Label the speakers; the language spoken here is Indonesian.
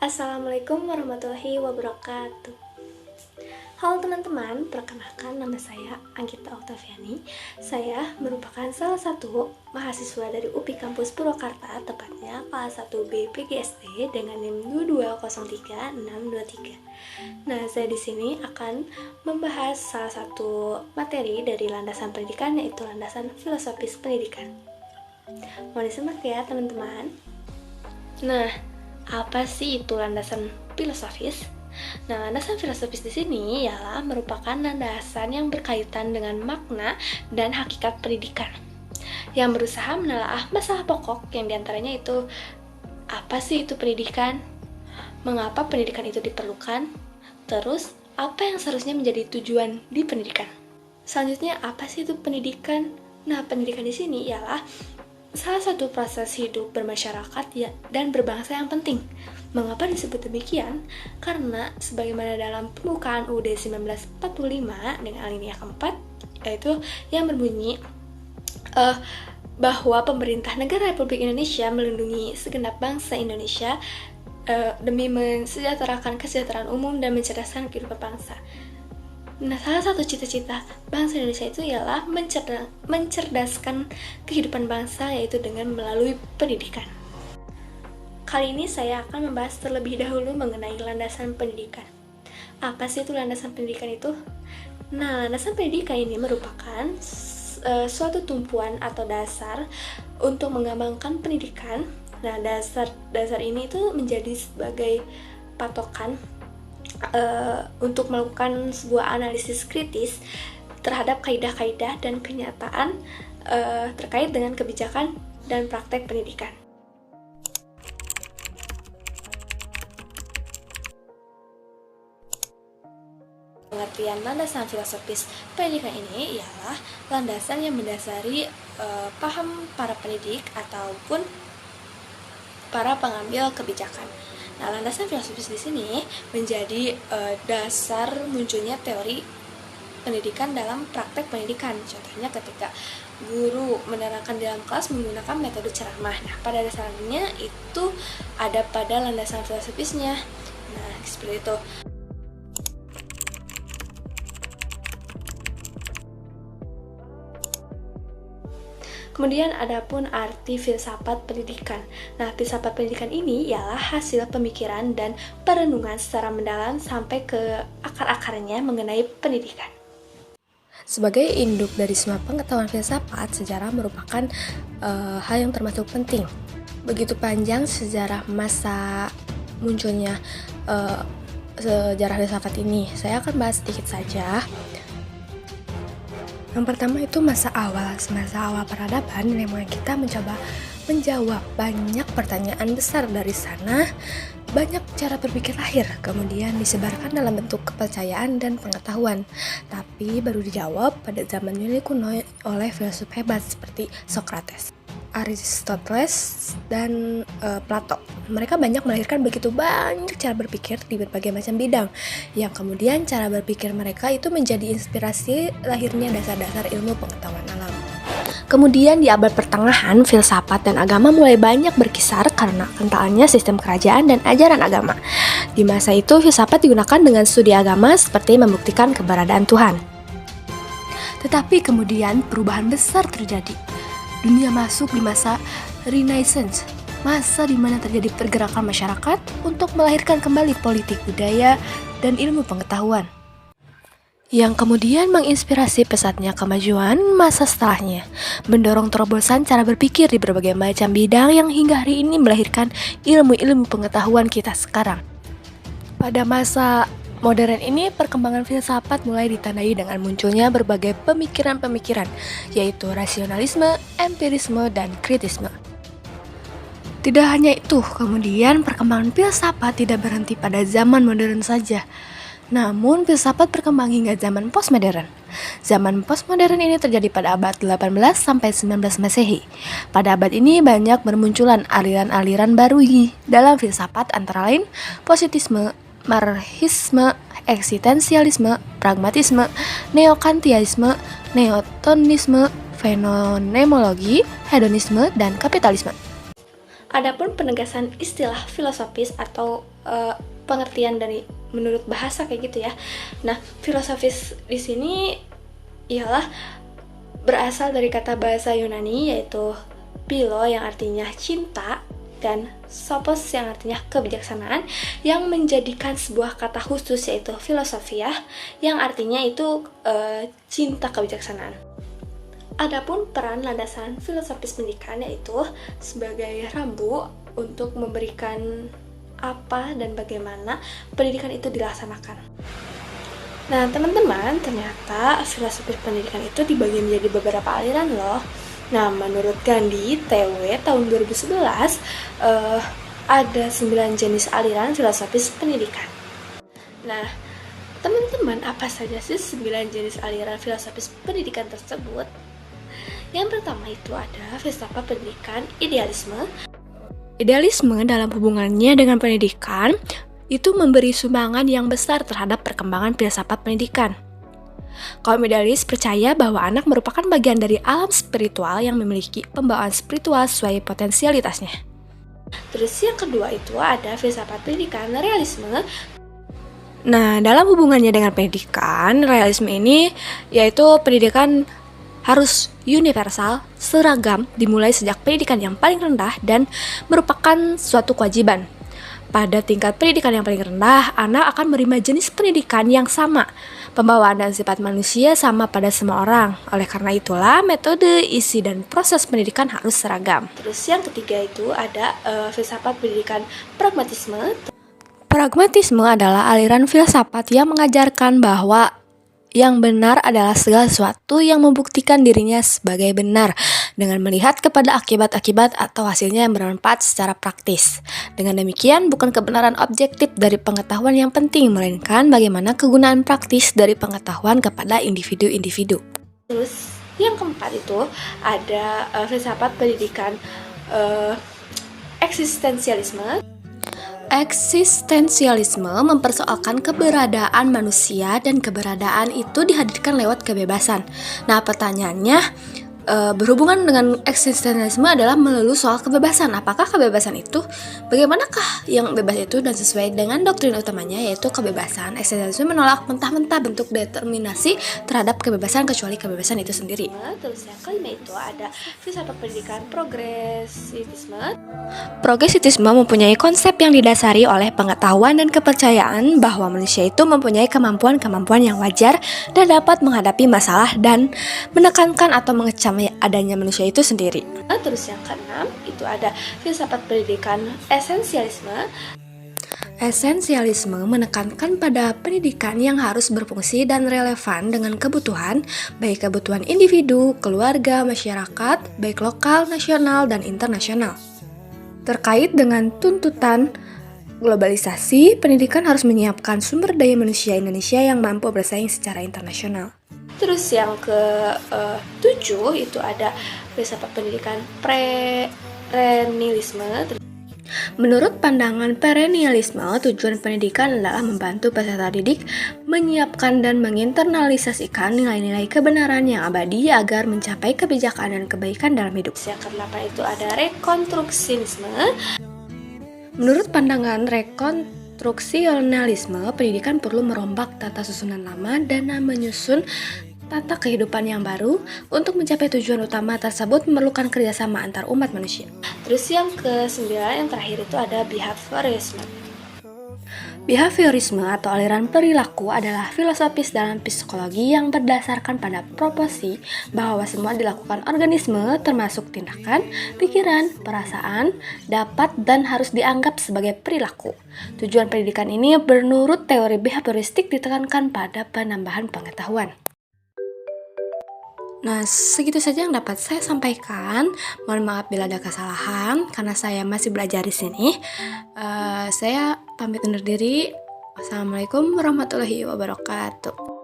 Speaker 1: Assalamualaikum warahmatullahi wabarakatuh. Halo teman-teman, perkenalkan nama saya Anggita Oktaviani. Saya merupakan salah satu mahasiswa dari UPI Kampus Purwakarta, tepatnya kelas 1B PGSD dengan NIM 2203623. Nah, saya di sini akan membahas salah satu materi dari landasan pendidikan, yaitu landasan filosofis pendidikan. Mau disimak ya, teman-teman. Nah, apa sih itu landasan filosofis? Nah, landasan filosofis di sini ialah merupakan landasan yang berkaitan dengan makna dan hakikat pendidikan, yang berusaha menelaah masalah pokok yang diantaranya itu apa sih itu pendidikan, mengapa pendidikan itu diperlukan, terus apa yang seharusnya menjadi tujuan di pendidikan. Selanjutnya, apa sih itu pendidikan? Nah, pendidikan di sini ialah salah satu proses hidup bermasyarakat dan berbangsa yang penting. Mengapa disebut demikian? Karena sebagaimana dalam pembukaan UUD 1945 dengan alinea keempat, yaitu yang berbunyi bahwa pemerintah negara Republik Indonesia melindungi segenap bangsa Indonesia demi mensejahterakan kesejahteraan umum dan mencerdaskan kehidupan bangsa. Nah, salah satu cita-cita bangsa Indonesia itu ialah mencerdaskan kehidupan bangsa, yaitu dengan melalui pendidikan. Kali ini saya akan membahas terlebih dahulu mengenai landasan pendidikan. Apa sih itu landasan pendidikan itu? Nah, landasan pendidikan ini merupakan suatu tumpuan atau dasar untuk mengembangkan pendidikan. Nah, dasar ini itu menjadi sebagai patokan untuk melakukan sebuah analisis kritis terhadap kaidah-kaidah dan kenyataan terkait dengan kebijakan dan praktek pendidikan. Pengertian landasan filosofis pendidikan ini ialah landasan yang mendasari paham para pendidik ataupun para pengambil kebijakan. Nah, landasan filosofis di sini menjadi dasar munculnya teori pendidikan dalam praktek pendidikan. Contohnya ketika guru menerangkan dalam kelas menggunakan metode ceramah. Nah, pada dasarnya itu ada pada landasan filosofisnya. Nah, seperti itu. Kemudian adapun arti filsafat pendidikan. Nah, filsafat pendidikan ini ialah hasil pemikiran dan perenungan secara mendalam sampai ke akar-akarnya mengenai pendidikan.
Speaker 2: Sebagai induk dari semua pengetahuan filsafat, sejarah merupakan hal yang termasuk penting. Begitu panjang sejarah masa munculnya sejarah filsafat ini. Saya akan bahas sedikit saja. Yang pertama itu masa awal peradaban, yang mana kita mencoba menjawab banyak pertanyaan besar. Dari sana banyak cara berpikir lahir, kemudian disebarkan dalam bentuk kepercayaan dan pengetahuan, tapi baru dijawab pada zaman Yunani kuno oleh filsuf hebat seperti Socrates, Aristoteles, dan Plato. Mereka banyak melahirkan begitu banyak cara berpikir di berbagai macam bidang, yang kemudian cara berpikir mereka itu menjadi inspirasi lahirnya dasar-dasar ilmu pengetahuan alam. Kemudian di abad pertengahan, filsafat dan agama mulai banyak berkisar karena kentalnya sistem kerajaan dan ajaran agama. Di masa itu, filsafat digunakan dengan studi agama seperti membuktikan keberadaan Tuhan. Tetapi kemudian perubahan besar terjadi. Dunia masuk di masa Renaissance, masa di mana terjadi pergerakan masyarakat untuk melahirkan kembali politik, budaya, dan ilmu pengetahuan, yang kemudian menginspirasi pesatnya kemajuan masa setelahnya, mendorong terobosan cara berpikir di berbagai macam bidang yang hingga hari ini melahirkan ilmu-ilmu pengetahuan kita sekarang. Pada masa modern ini, perkembangan filsafat mulai ditandai dengan munculnya berbagai pemikiran-pemikiran, yaitu rasionalisme, empirisme, dan kritisme. Tidak hanya itu, kemudian perkembangan filsafat tidak berhenti pada zaman modern saja. Namun, filsafat berkembang hingga zaman postmodern. Zaman postmodern ini terjadi pada abad 18 sampai 19 Masehi. Pada abad ini banyak bermunculan aliran-aliran baru dalam filsafat, antara lain positisme, marxisme, eksistensialisme, pragmatisme, neokantianisme, neotonisme, fenomenologi, hedonisme, dan kapitalisme.
Speaker 1: Adapun penegasan istilah filosofis atau pengertian dari menurut bahasa kayak gitu ya. Nah, filosofis di sini ialah berasal dari kata bahasa Yunani yaitu philo yang artinya cinta dan sophos yang artinya kebijaksanaan, yang menjadikan sebuah kata khusus yaitu filosofia yang artinya itu cinta kebijaksanaan. Adapun peran landasan filosofis pendidikan yaitu sebagai rambu untuk memberikan apa dan bagaimana pendidikan itu dilaksanakan. Nah, teman-teman, ternyata filosofis pendidikan itu dibagi menjadi beberapa aliran loh. Nah, menurut Gandhi, TW, tahun 2011, ada 9 jenis aliran filosofis pendidikan. Nah, teman-teman, apa saja sih 9 jenis aliran filosofis pendidikan tersebut? Yang pertama itu ada filsafat pendidikan idealisme. Idealisme dalam hubungannya dengan pendidikan itu memberi sumbangan yang besar terhadap perkembangan filsafat pendidikan. Kaum idealis percaya bahwa anak merupakan bagian dari alam spiritual yang memiliki pembawaan spiritual sesuai potensialitasnya. Terus yang kedua itu ada filsafat pendidikan realisme. Nah, dalam hubungannya dengan pendidikan, realisme ini yaitu pendidikan harus universal, seragam, dimulai sejak pendidikan yang paling rendah dan merupakan suatu kewajiban. Pada tingkat pendidikan yang paling rendah, anak akan menerima jenis pendidikan yang sama. Pembawaan dan sifat manusia sama pada semua orang. Oleh karena itulah, metode, isi, dan proses pendidikan harus seragam. Terus yang ketiga itu ada filsafat pendidikan pragmatisme. Pragmatisme adalah aliran filsafat yang mengajarkan bahwa yang benar adalah segala sesuatu yang membuktikan dirinya sebagai benar dengan melihat kepada akibat-akibat atau hasilnya yang bermanfaat secara praktis. Dengan demikian, bukan kebenaran objektif dari pengetahuan yang penting, melainkan bagaimana kegunaan praktis dari pengetahuan kepada individu-individu. Terus, yang keempat itu ada filsafat pendidikan eksistensialisme. Eksistensialisme mempersoalkan keberadaan manusia dan keberadaan itu dihadirkan lewat kebebasan. Nah, pertanyaannya, berhubungan dengan eksistensialisme adalah melulu soal kebebasan. Apakah kebebasan itu? Bagaimanakah yang bebas itu? Dan sesuai dengan doktrin utamanya yaitu kebebasan, eksistensialisme menolak mentah-mentah bentuk determinasi terhadap kebebasan kecuali kebebasan itu sendiri. Terus yang kelima itu ada filsafat pendidikan progresivisme. Progresivisme mempunyai konsep yang didasari oleh pengetahuan dan kepercayaan bahwa manusia itu mempunyai kemampuan-kemampuan yang wajar dan dapat menghadapi masalah dan menekankan atau mengecam adanya manusia itu sendiri. Terus yang keenam itu ada filsafat pendidikan esensialisme. Esensialisme menekankan pada pendidikan yang harus berfungsi dan relevan dengan kebutuhan, baik kebutuhan individu, keluarga, masyarakat, baik lokal, nasional, dan internasional. Terkait dengan tuntutan globalisasi, pendidikan harus menyiapkan sumber daya manusia Indonesia yang mampu bersaing secara internasional. Terus yang ke-7 itu ada filsafat pendidikan perennialisme. Menurut pandangan perennialisme, tujuan pendidikan adalah membantu peserta didik menyiapkan dan menginternalisasikan nilai-nilai kebenaran yang abadi agar mencapai kebijakan dan kebaikan dalam hidup. Yang ke-8 itu ada rekonstruksinisme. Menurut pandangan rekonstruksionalisme, pendidikan perlu merombak tata susunan lama dan menyusun tata kehidupan yang baru. Untuk mencapai tujuan utama tersebut memerlukan kerjasama antar umat manusia. Terus yang ke-9 yang terakhir itu ada behaviorisme. Behaviorisme atau aliran perilaku adalah filosofis dalam psikologi yang berdasarkan pada proporsi bahwa semua dilakukan organisme termasuk tindakan, pikiran, perasaan dapat dan harus dianggap sebagai perilaku. Tujuan pendidikan ini menurut teori behavioristik ditekankan pada penambahan pengetahuan. Nah, segitu saja yang dapat saya sampaikan. Mohon maaf bila ada kesalahan, karena saya masih belajar di sini. Saya pamit undur diri. Wassalamualaikum warahmatullahi wabarakatuh.